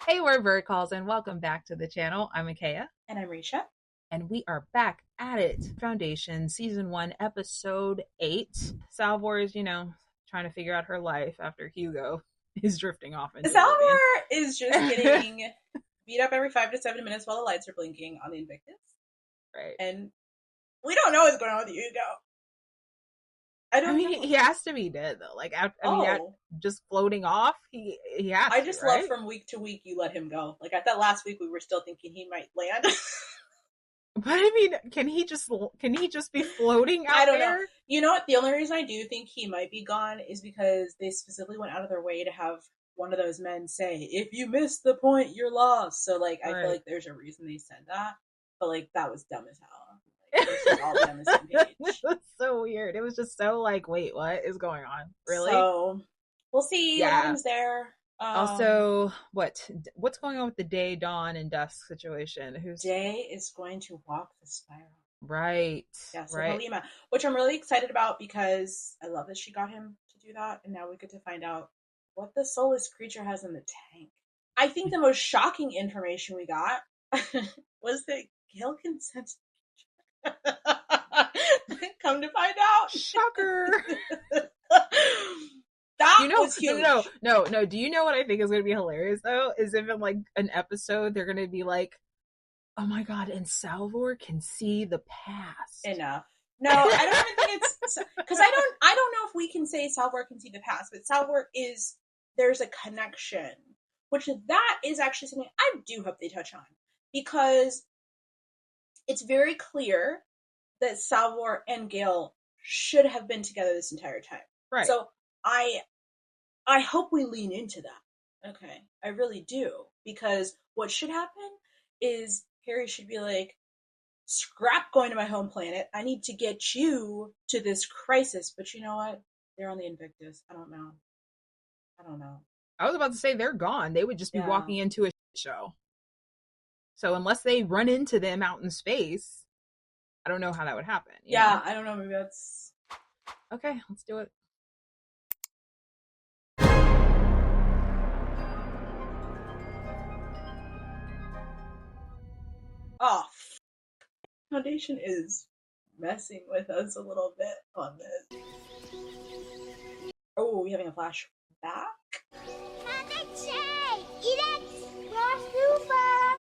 Hey, we're Bird Calls, and welcome back to the channel. I'm Akea, And I'm Risha. and we are back at it. Foundation, Season 1, Episode 8. Salvor is, trying to figure out her life after Hugo is drifting off into oblivion. Salvor is just getting beat up every 5 to 7 minutes while the lights are blinking on the Invictus. Right. And we don't know what's going on with Hugo. I mean, he has to be dead, though. Just floating off, he has I to, just right? love from week to week you let him go. Like, I thought last week we were still thinking he might land. But I mean, can he just be floating out I don't there? know. You know what? The only reason I do think he might be gone is because they specifically went out of their way to have one of those men say, "If you miss the point, you're lost." So, like, I feel like there's a reason they said that. But, like, that was dumb as hell. Like, it's just all on the same page. It was so weird. It was just so like, wait, what is going on? Really? So, we'll see what happens there. Also, what's going on with the day, dawn, and dusk situation? Day is going to walk the spiral. Right. Yeah, so right. Halima, which I'm really excited about because I love that she got him to do that, and now we get to find out what the soulless creature has in the tank. I think the most shocking information we got was that Gaal consented. Come to find out. Shocker. That was huge. No. Do you know what I think is going to be hilarious, though? Is if in, like, an episode, they're going to be like, oh my god, and Salvor can see the past. Enough. No, I don't even think it's... Because I don't know if we can say Salvor can see the past, but Salvor is... There's a connection. Which that is actually something I do hope they touch on. Because it's very clear that Salvor and Gaal should have been together this entire time. Right. So I hope we lean into that. Okay. I really do. Because what should happen is Harry should be like, scrap going to my home planet. I need to get you to this crisis. But you know what? They're on the Invictus. I don't know. I was about to say they're gone. They would just be walking into a show. So unless they run into them out in space, I don't know how that would happen. You know? I don't know. Maybe that's... Okay, let's do it. Oh, Foundation is messing with us a little bit on this. Oh, we're having a flashback?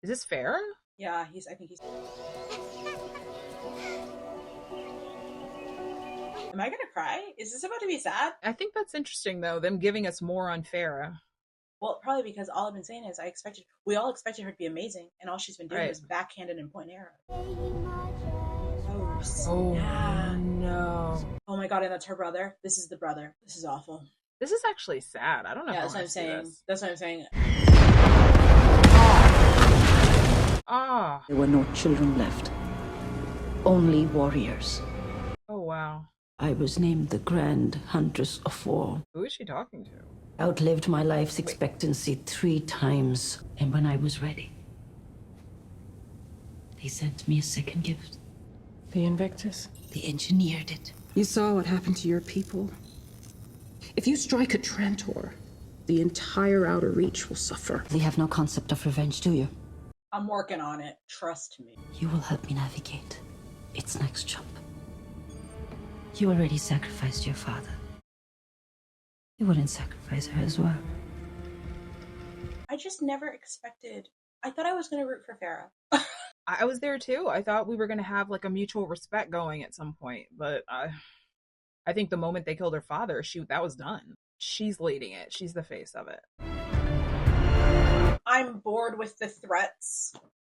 Is this fair? Yeah, I think he's... Am I gonna cry? Is this about to be sad? I think that's interesting, though, them giving us more on Farah. Well, probably because all I've been saying is we all expected her to be amazing, and all she's been doing is backhanded and point arrow. Oh, snap. Oh, no. Oh my god, and that's her brother? This is the brother. This is awful. This is actually sad. I don't know. Yeah, that's what I'm saying. That's what I'm saying. Ah. There were no children left. Only warriors. Oh, wow. I was named the Grand Huntress of War. Who is she talking to? Outlived my life's expectancy 3 times. And when I was ready, they sent me a second gift. The Invictus? They engineered it. You saw what happened to your people. If you strike a Trantor, the entire Outer Reach will suffer. You have no concept of revenge, do you? I'm working on it. Trust me. You will help me navigate its next jump. You already sacrificed your father. You wouldn't sacrifice her as well. I just never expected... I thought I was going to root for Farah. I was there too. I thought we were going to have like a mutual respect going at some point, but I think the moment they killed her father, that was done. She's leading it. She's the face of it. I'm bored with the threats.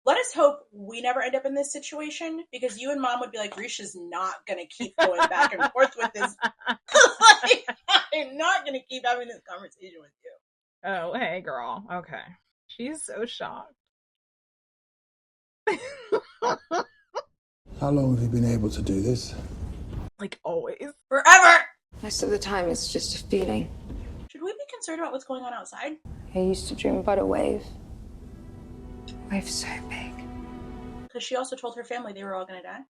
Let us hope we never end up in this situation, because you and Mom would be like, Risha's not going to keep going back and forth with this. Like, I'm not going to keep having this conversation with you. Oh, hey, girl. Okay. She's so shocked. How long have you been able to do this? Like, always. Forever! Most of the time, it's just a feeling. Should we be concerned about what's going on outside? I used to dream about a wave. A wave so big. Because she also told her family they were all going to die.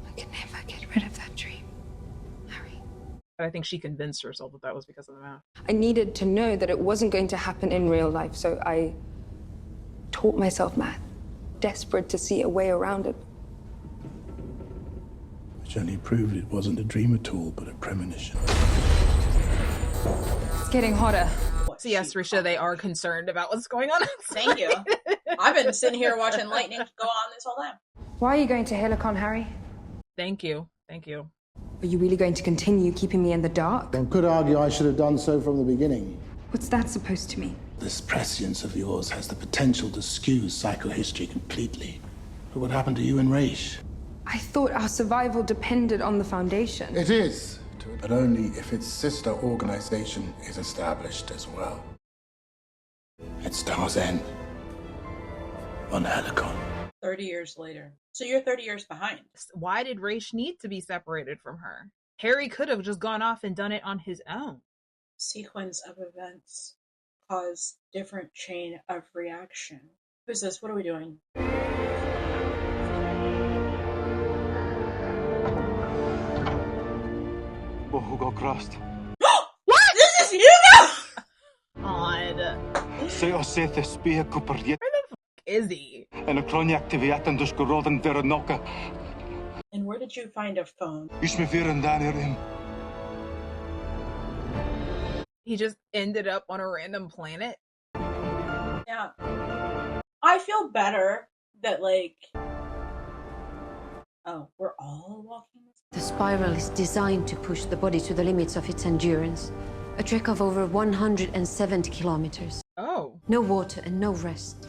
I could never get rid of that dream. Harry. But I think she convinced herself that that was because of the math. I needed to know that it wasn't going to happen in real life, so I taught myself math, desperate to see a way around it. Which only proved it wasn't a dream at all, but a premonition. It's getting hotter. So yes, Risha, they are concerned about what's going on outside. Thank you. I've been sitting here watching lightning go on this whole time. Why are you going to Helicon, Harry? Thank you. Thank you. Are you really going to continue keeping me in the dark? One could argue I should have done so from the beginning. What's that supposed to mean? This prescience of yours has the potential to skew psychohistory completely. But what happened to you and Raish? I thought our survival depended on the Foundation. It is, but only if its sister organization is established as well. At Star's End. On Helicon. 30 years later. So you're 30 years behind. Why did Raish need to be separated from her? Harry could have just gone off and done it on his own. Sequence of events cause different chain of reaction. Who's this? What are we doing? What? This is you now! Odd. Where the fuck is he? And where did you find a phone? He just ended up on a random planet? Yeah. I feel better that, like... Oh, we're all walking this? The spiral is designed to push the body to the limits of its endurance. A trek of over 170 kilometers. Oh. No water and no rest.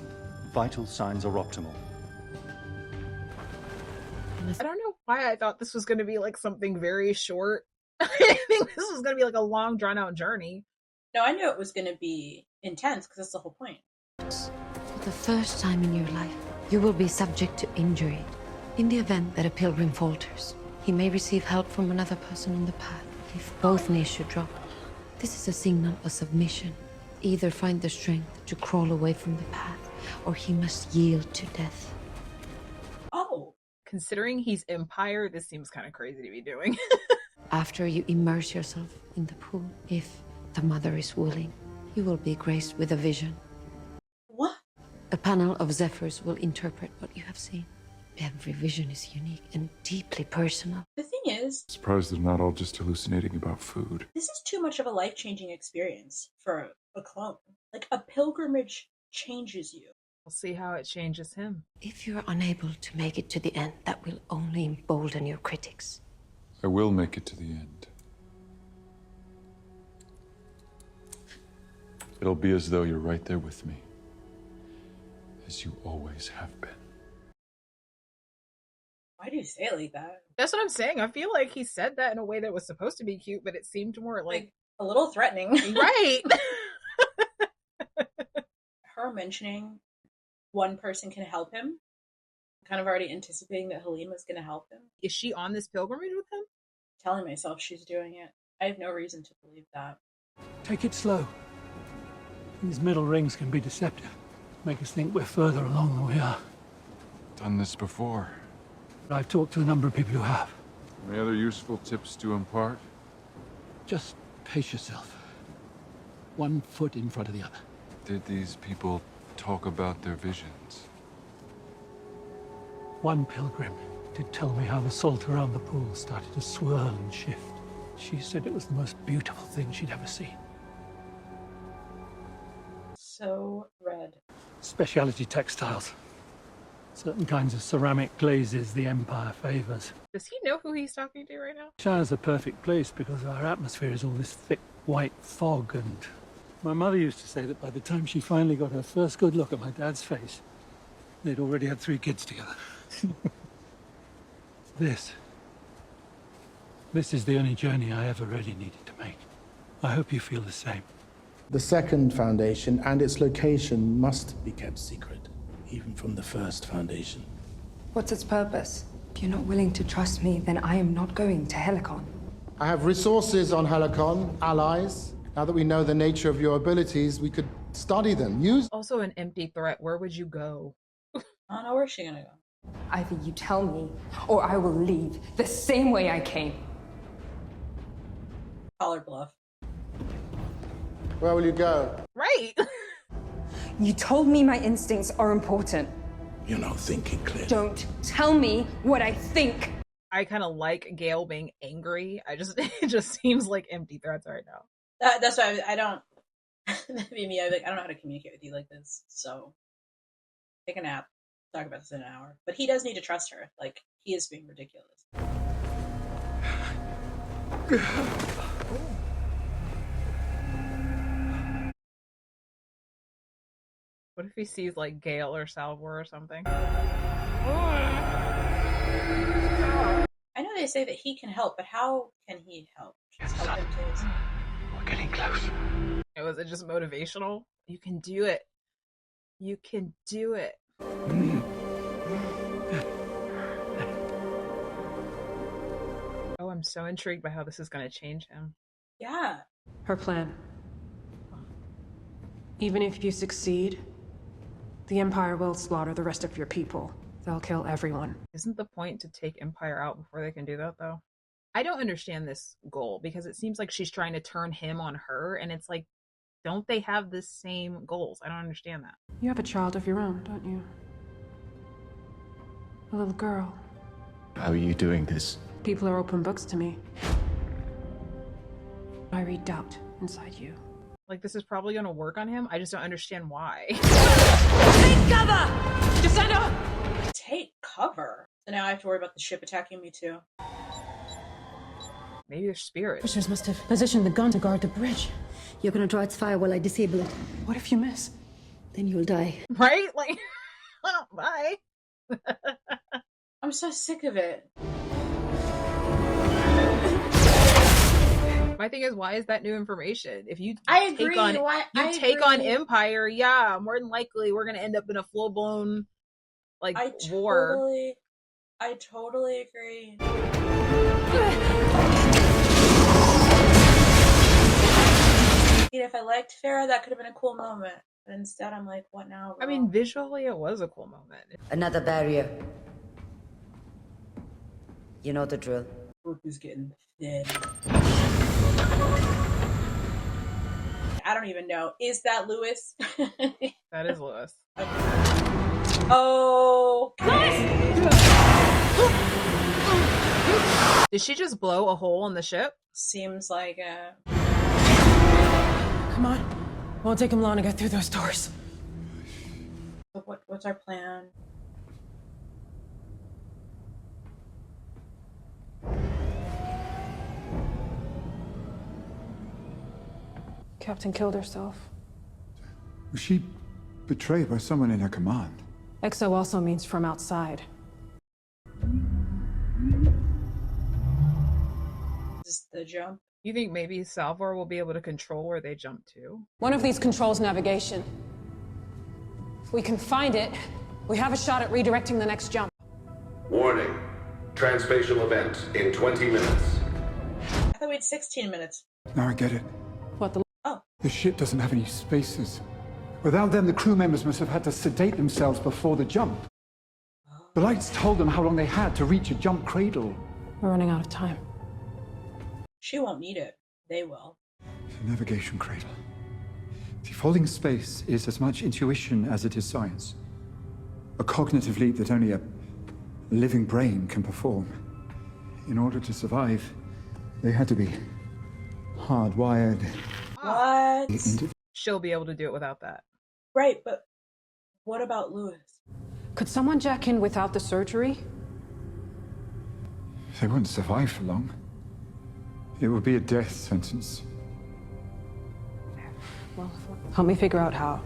Vital signs are optimal. I don't know why I thought this was going to be like something very short. I think this was going to be like a long, drawn-out journey. No, I knew it was going to be intense, because that's the whole point. For the first time in your life, you will be subject to injury. In the event that a pilgrim falters, he may receive help from another person on the path. If both knees should drop, this is a signal of submission. Either find the strength to crawl away from the path, or he must yield to death. Oh. Considering he's Empire, this seems kind of crazy to be doing. After you immerse yourself in the pool, if the mother is willing, you will be graced with a vision. What? A panel of zephyrs will interpret what you have seen. Every vision is unique and deeply personal. The thing is... Surprised they're not all just hallucinating about food. This is too much of a life-changing experience for a clone. Like, a pilgrimage changes you. We'll see how it changes him. If you're unable to make it to the end, that will only embolden your critics. I will make it to the end. It'll be as though you're right there with me. As you always have been. Why do you say it like that? That's what I'm saying. I feel like he said that in a way that was supposed to be cute, but it seemed more like a little threatening. Right. Her mentioning one person can help him, kind of already anticipating that Helene was going to help him. Is she on this pilgrimage with him? Telling myself she's doing it. I have no reason to believe that. Take it slow. These middle rings can be deceptive. Make us think we're further along than we are. Done this before. I've talked to a number of people who have. Any other useful tips to impart? Just pace yourself. 1 foot in front of the other. Did these people talk about their visions? One pilgrim did tell me how the salt around the pool started to swirl and shift. She said it was the most beautiful thing she'd ever seen. So red. Specialty textiles. Certain kinds of ceramic glazes the Empire favors. Does he know who he's talking to right now? Shire's a perfect place because our atmosphere is all this thick white fog, and my mother used to say that by the time she finally got her first good look at my dad's face, they'd already had 3 kids together. This is the only journey I ever really needed to make. I hope you feel the same. The second foundation and its location must be kept secret, even from the first foundation. What's its purpose? If you're not willing to trust me, then I am not going to Helicon. I have resources on Helicon, allies. Now that we know the nature of your abilities, we could study them. Use... Also an empty threat. Where would you go? I don't know, where's she gonna go? Either you tell me, or I will leave the same way I came. Collar bluff. Where will you go? Right. You told me my instincts are important. You're not thinking clearly. Don't tell me what I think. I kind of like Gaal being angry. It just seems like empty threats right now. That's why I don't. That'd be me. I don't know how to communicate with you like this. So take a nap. Talk about this in an hour. But he does need to trust her. Like, he is being ridiculous. What if he sees like Gaal or Salvor or something? I know they say that he can help, but how can he help? Just help him to... We're getting close. Was it just motivational? You can do it. You can do it. Oh, I'm so intrigued by how this is going to change him. Yeah. Her plan. Even if you succeed, the Empire will slaughter the rest of your people. They'll kill everyone. Isn't the point to take Empire out before they can do that, though? I don't understand this goal, because it seems like she's trying to turn him on her, and it's like, don't they have the same goals? I don't understand that. You have a child of your own, don't you? A little girl. How are you doing this? People are open books to me. I read doubt inside you. Like, this is probably going to work on him. I just don't understand why. Take cover! Descendo! Take cover? So now I have to worry about the ship attacking me too. Maybe they're spirits. Pushers must have positioned the gun to guard the bridge. You're gonna draw its fire while I disable it. What if you miss? Then you'll die. Right? Like, bye. I'm so sick of it. My thing is, why is that new information? If you I take agree. on Empire, yeah, more than likely we're gonna end up in a full blown war. I totally agree. If I liked Farah, that could have been a cool moment. But instead, I'm like, what now, bro? I mean, visually, it was a cool moment. Another barrier. You know the drill. Brooke is getting thin. I don't even know. Is that Lewis? That is Lewis. Okay. Oh. Did she just blow a hole in the ship? Seems like a... Come on. Won't take him long to get through those doors. What's our plan? Captain killed herself. Was she betrayed by someone in her command? Exo also means from outside. Is this the jump? You think maybe Salvor will be able to control where they jump to? One of these controls navigation. If we can find it, we have a shot at redirecting the next jump. Warning. Transfacial event in 20 minutes. I thought we had 16 minutes. Now I get it. What the... Oh. The ship doesn't have any spacers. Without them, the crew members must have had to sedate themselves before the jump. The lights told them how long they had to reach a jump cradle. We're running out of time. She won't need it. They will. The navigation cradle. Defaulting space is as much intuition as it is science. A cognitive leap that only a living brain can perform. In order to survive, they had to be hardwired. What? She'll be able to do it without that. Right, but what about Lewis? Could someone jack in without the surgery? They wouldn't survive for long. It would be a death sentence. Well, help me figure out how.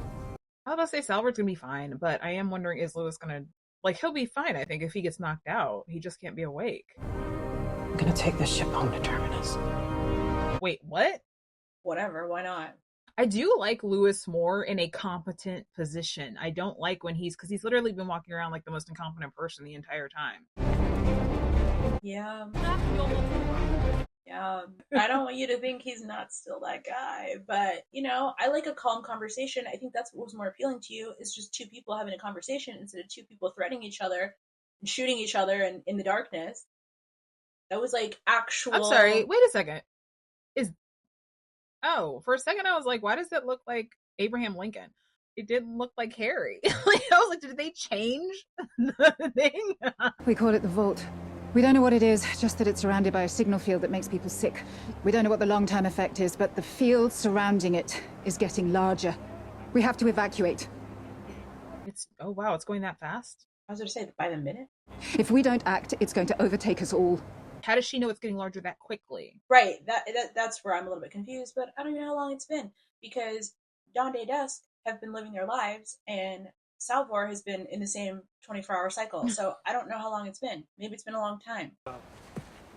I was about to say Salvor's gonna be fine, but I am wondering, is Lewis gonna... he'll be fine, I think, if he gets knocked out. He just can't be awake. I'm gonna take this ship home to Terminus. Wait, what? Whatever, why not? I do like Lewis more in a competent position. I don't like when because he's literally been walking around like the most incompetent person the entire time. Yeah. Yeah. I don't want you to think he's not still that guy, but, I like a calm conversation. I think that's what was more appealing to you, is just two people having a conversation instead of two people threatening each other and shooting each other in the darkness. That was actual... I'm sorry, wait a second. Is Oh, for a second I was like, why does it look like Abraham Lincoln? It didn't look like Harry. Like, I was like, did they change the thing? We call it the Vault. We don't know what it is, just that it's surrounded by a signal field that makes people sick. We don't know what the long-term effect is, but the field surrounding it is getting larger. We have to evacuate. Oh wow, it's going that fast? I was going to say, by the minute? If we don't act, it's going to overtake us all. How does she know it's getting larger that quickly? Right, that's where I'm a little bit confused, but I don't even know how long it's been, because Dawn, Day, Dusk have been living their lives, and Salvor has been in the same 24-hour cycle, so I don't know how long it's been. Maybe it's been a long time.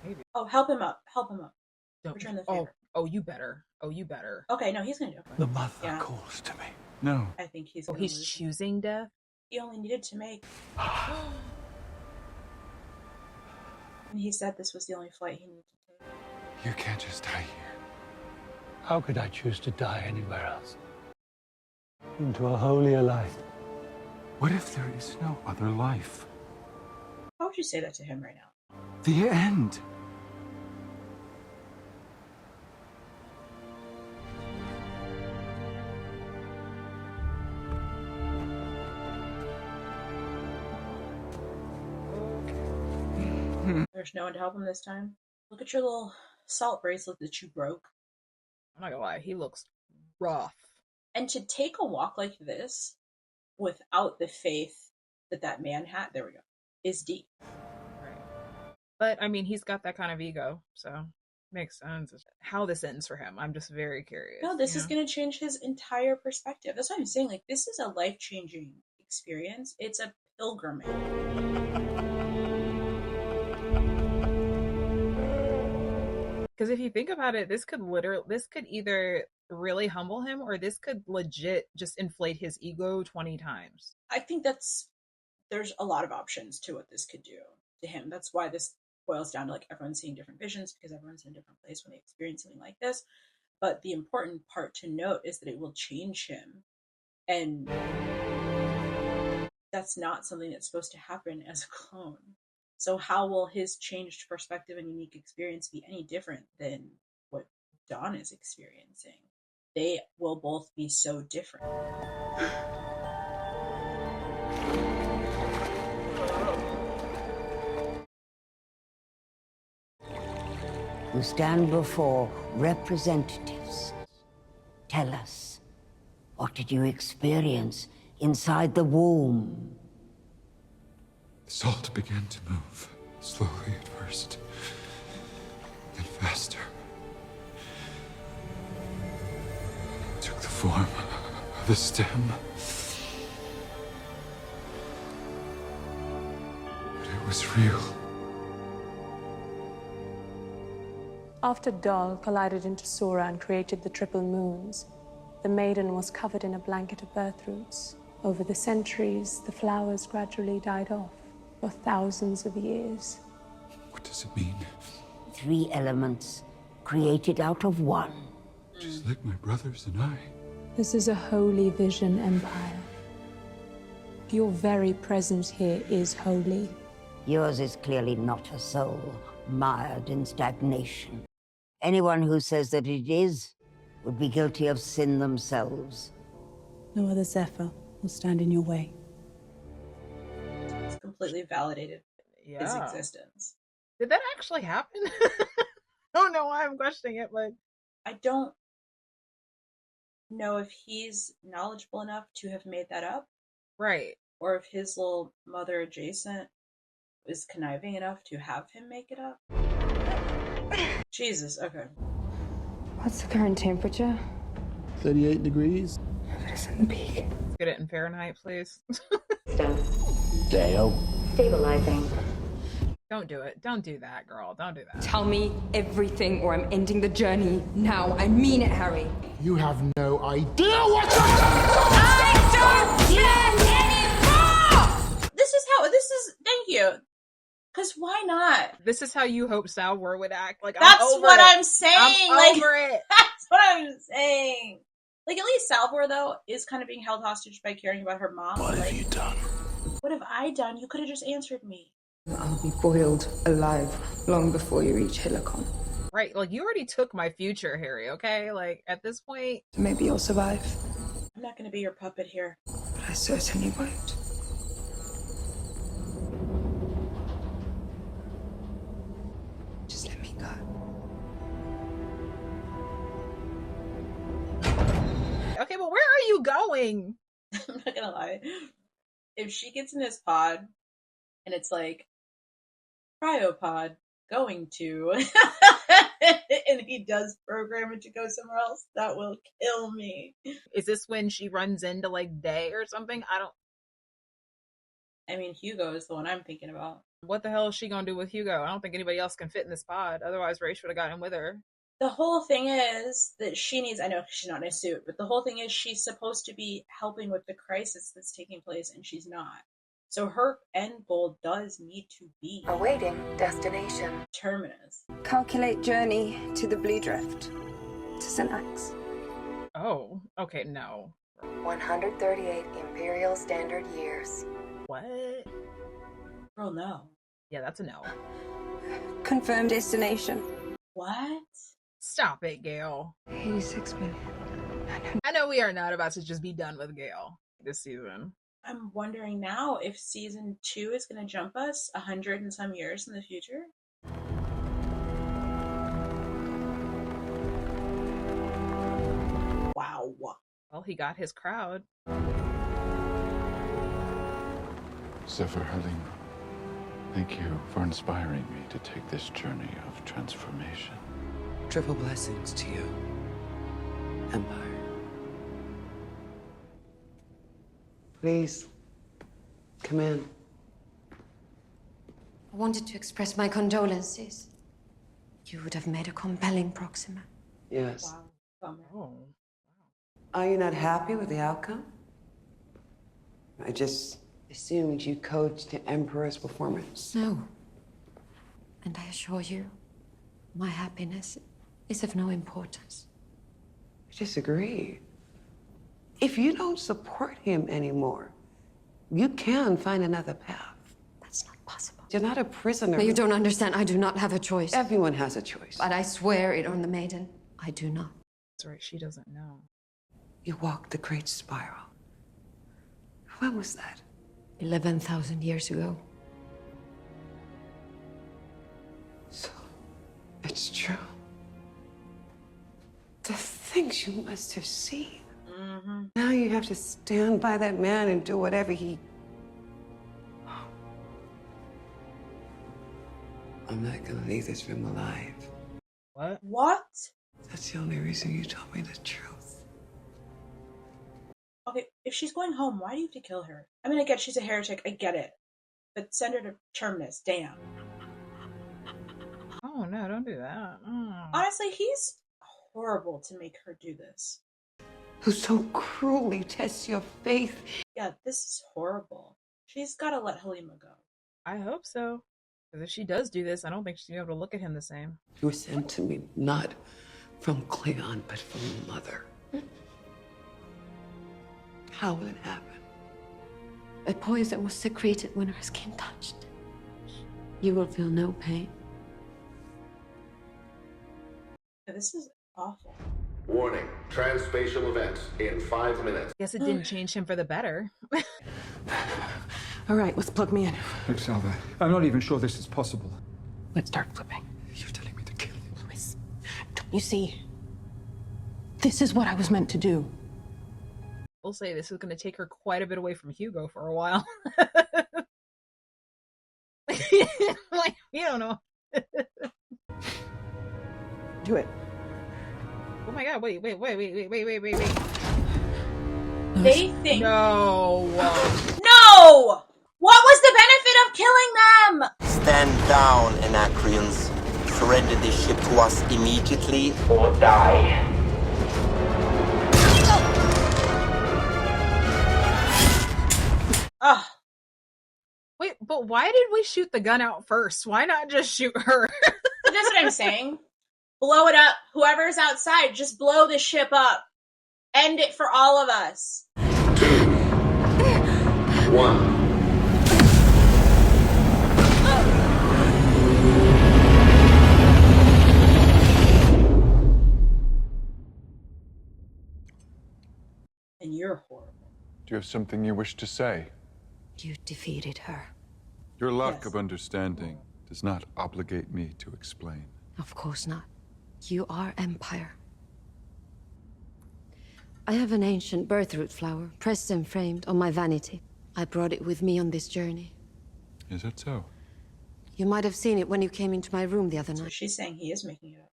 Maybe. Oh, help him up. Don't. Return the favor. Oh, you better. Okay, no, he's going to do it. The mother calls to me. No. I think he's he's choosing death? He only needed to make... And he said this was the only flight he needed to take. You can't just die here. How could I choose to die anywhere else? Into a holier life. What if there is no other life? How would you say that to him right now? The end. There's no one to help him this time. Look at your little salt bracelet that you broke. I'm not gonna lie, he looks rough. And to take a walk like this without the faith that man had, there we go, is deep. Right. But, I mean, he's got that kind of ego, so makes sense. How this ends for him, I'm just very curious. No, this is going to change his entire perspective. That's what I'm saying. Like, this is a life-changing experience. It's a pilgrimage. Because if you think about it, this could either really humble him, or this could legit just inflate his ego 20 times. I think there's a lot of options to what this could do to him. That's why this boils down to, like, everyone's seeing different visions, because everyone's in a different place when they experience something like this. But the important part to note is that it will change him. And that's not something that's supposed to happen as a clone. So how will his changed perspective and unique experience be any different than what Dawn is experiencing? They will both be so different. You stand before representatives. Tell us, what did you experience inside the womb? The salt began to move, slowly at first, then faster. It took the form of a stem. But it was real. After Gaal collided into Sora and created the Triple Moons, the maiden was covered in a blanket of birth roots. Over the centuries, the flowers gradually died off. For thousands of years. What does it mean? 3 elements created out of one. Just like my brothers and I. This is a holy vision empire. Your very presence here is holy. Yours is clearly not a soul, mired in stagnation. Anyone who says that it is would be guilty of sin themselves. No other Zephyr will stand in your way. Completely validated his existence. Did that actually happen? I don't know why I'm questioning it, but I don't know if he's knowledgeable enough to have made that up. Right. Or if his little mother adjacent is conniving enough to have him make it up. Jesus, okay. What's the current temperature? 38 degrees. Put us in the peak. Let's get it in Fahrenheit, please. Dale. Stabilizing. Don't do it. Don't do that, girl. Don't do that. Tell me everything or I'm ending the journey now. I mean it, Harry. You have no idea what you're doing! I don't care anymore! Thank you. Because why not? This is how you hope Salvor would act. Like, that's I'm over what it. I'm saying. I'm over it. That's what I'm saying. Like, at least Salvor, though, is kind of being held hostage by caring about her mom. What have you done? What have I done? You could have just answered me. I'll be boiled alive long before you reach Helicon. Right, like, you already took my future, Harry, okay? Like, at this point... Maybe you'll survive. I'm not gonna be your puppet here. But I certainly won't. Just let me go. Okay, but where are you going? I'm not gonna lie. If she gets in this pod, and it's like, cryopod going to, and he does program it to go somewhere else, that will kill me. Is this when she runs into, like, Day or something? I mean, Hugo is the one I'm thinking about. What the hell is she gonna do with Hugo? I don't think anybody else can fit in this pod. Otherwise, Rach would have gotten with her. The whole thing is that she needs, I know she's not in a suit, but the whole thing is she's supposed to be helping with the crisis that's taking place, and she's not. So her end goal does need to be awaiting destination. Terminus. Calculate journey to the Blue Drift. To Synax. Oh, okay, no. 138 Imperial Standard Years. What? Girl, no. Yeah, that's a no. Confirmed destination. What? Stop it, Gaal. 86 million. I know we are not about to just be done with Gaal this season. I'm wondering now if season 2 is going to jump us 100 and some years in the future. Wow. Well, he got his crowd. Salvor Hardin, thank you for inspiring me to take this journey of transformation. Triple blessings to you, Empire. Please, come in. I wanted to express my condolences. You would have made a compelling Proxima. Yes. Wow. Oh. Are you not happy with the outcome? I just assumed you coached the Emperor's performance. No. And I assure you, my happiness is of no importance. I disagree. If you don't support him anymore, you can find another path. That's not possible. You're not a prisoner. But you don't understand. I do not have a choice. Everyone has a choice. But I swear it on the maiden, I do not. That's right, she doesn't know. You walked the Great Spiral. When was that? 11,000 years ago. So, it's true. The things you must have seen. Mm-hmm. Now you have to stand by that man and do whatever he... I'm not gonna leave this room alive. What? What? That's the only reason you told me the truth. Okay, if she's going home, why do you have to kill her? I mean, I get she's a heretic, I get it. But send her to Terminus, damn. Oh no, don't do that. Honestly, he's horrible to make her do this. Who so cruelly tests your faith. Yeah, this is horrible. She's gotta let Halima go. I hope so. Because if she does do this, I don't think she's going to be able to look at him the same. You were sent to me not from Cleon, but from Mother. How will it happen? A poison was secreted when her skin touched. You will feel no pain. Yeah, this is awful. Warning, transspatial event in 5 minutes. Guess it didn't change him for the better. All right, let's plug me in. Look, Salvor, I'm not even sure this is possible. Let's start flipping. You're telling me to kill you. Louis, don't you see? This is what I was meant to do. We'll say this is going to take her quite a bit away from Hugo for a while. Like, you don't know. Do it. Oh my god, wait. They think... No! No! What was the benefit of killing them? Stand down, Anacreons. Surrender this ship to us immediately or die. Ugh. Wait, but why did we shoot the gun out first? Why not just shoot her? That's what I'm saying. Blow it up. Whoever's outside, just blow the ship up. End it for all of us. 2, 1. And you're horrible. Do you have something you wish to say? You defeated her. Your lack of understanding does not obligate me to explain. Of course not. You are Empire. I have an ancient birthroot flower, pressed and framed on my vanity. I brought it with me on this journey. Is that so? You might have seen it when you came into my room the other night. So she's saying he is making it up.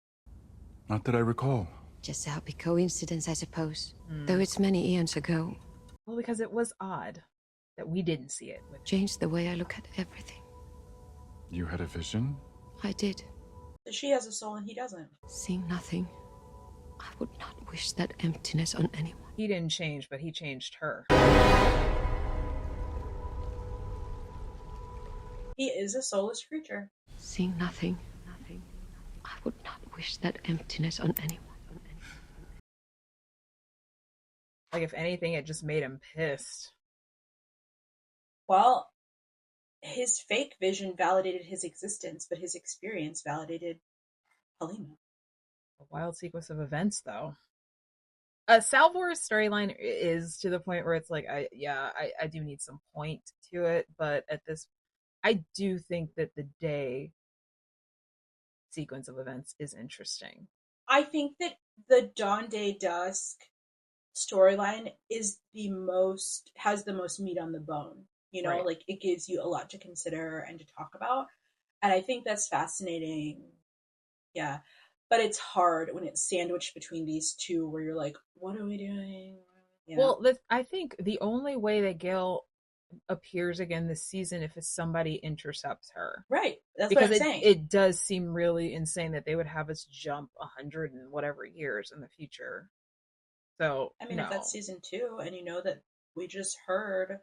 Not that I recall. Just a happy coincidence, I suppose. Though it's many eons ago. Well, because it was odd that we didn't see it. Changed the way I look at everything. You had a vision? I did. She has a soul and he doesn't. Seeing nothing. I would not wish that emptiness on anyone. He didn't change, but he changed her. He is a soulless creature. Seeing nothing. I would not wish that emptiness on anyone. Like, if anything, it just made him pissed. Well, his fake vision validated his existence, but his experience validated Helena. A wild sequence of events, though. Salvor's storyline is to the point where it's like, I do need some point to it, but at this, I do think that the day sequence of events is interesting. I think that the Dawn Day Dusk storyline is has the most meat on the bone. You know, Right. like it gives you a lot to consider and to talk about. And I think that's fascinating. Yeah. But it's hard when it's sandwiched between these two where you're like, what are we doing? You know? Well, I think the only way that Gaal appears again this season if somebody intercepts her. Right. That's because what I'm saying. It does seem really insane that they would have us jump 100 and whatever years in the future. So, I mean, if that's season 2 and you know that we just heard,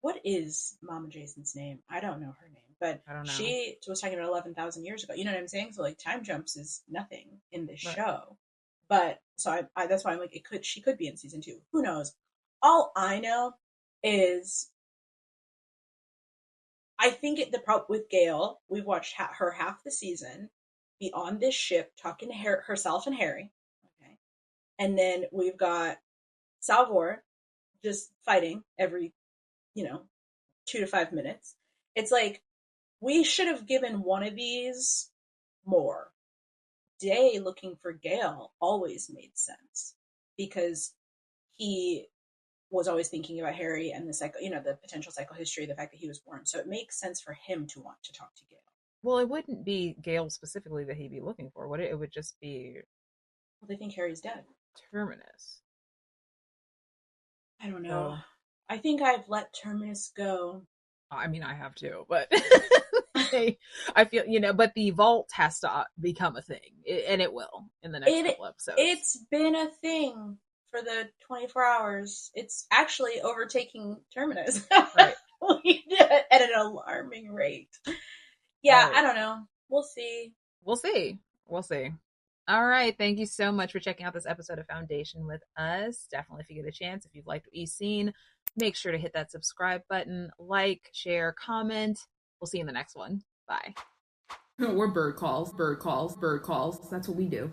what is Mama Jason's name? I don't know her name, but I don't know. She was talking about 11,000 years ago. You know what I'm saying? So like time jumps is nothing in this Right. show. But so I that's why I'm like, she could be in season 2. Who knows? All I know is I think the problem with Gaal, we've watched her half the season be on this ship talking to herself and Harry. Okay. And then we've got Salvor just fighting every, 2 to 5 minutes. It's like, we should have given one of these more. Day looking for Gaal always made sense because he was always thinking about Harry and the potential psychohistory, the fact that he was born. So it makes sense for him to want to talk to Gaal. Well, it wouldn't be Gaal specifically that he'd be looking for, would it? It would just be... Well, they think Harry's dead. Terminus. I don't know. Oh. I think I've let Terminus go. I mean, I have too, but I feel, but the vault has to become a thing, and it will in the next couple episodes. It's been a thing for the 24 hours. It's actually overtaking Terminus. Right. At an alarming rate. Yeah, Right. I don't know. We'll see. We'll see. All right. Thank you so much for checking out this episode of Foundation with us. Definitely, if you get a chance, if you've liked what you've seen, make sure to hit that subscribe button, like, share, comment. We'll see you in the next one. Bye. We're bird calls. That's what we do.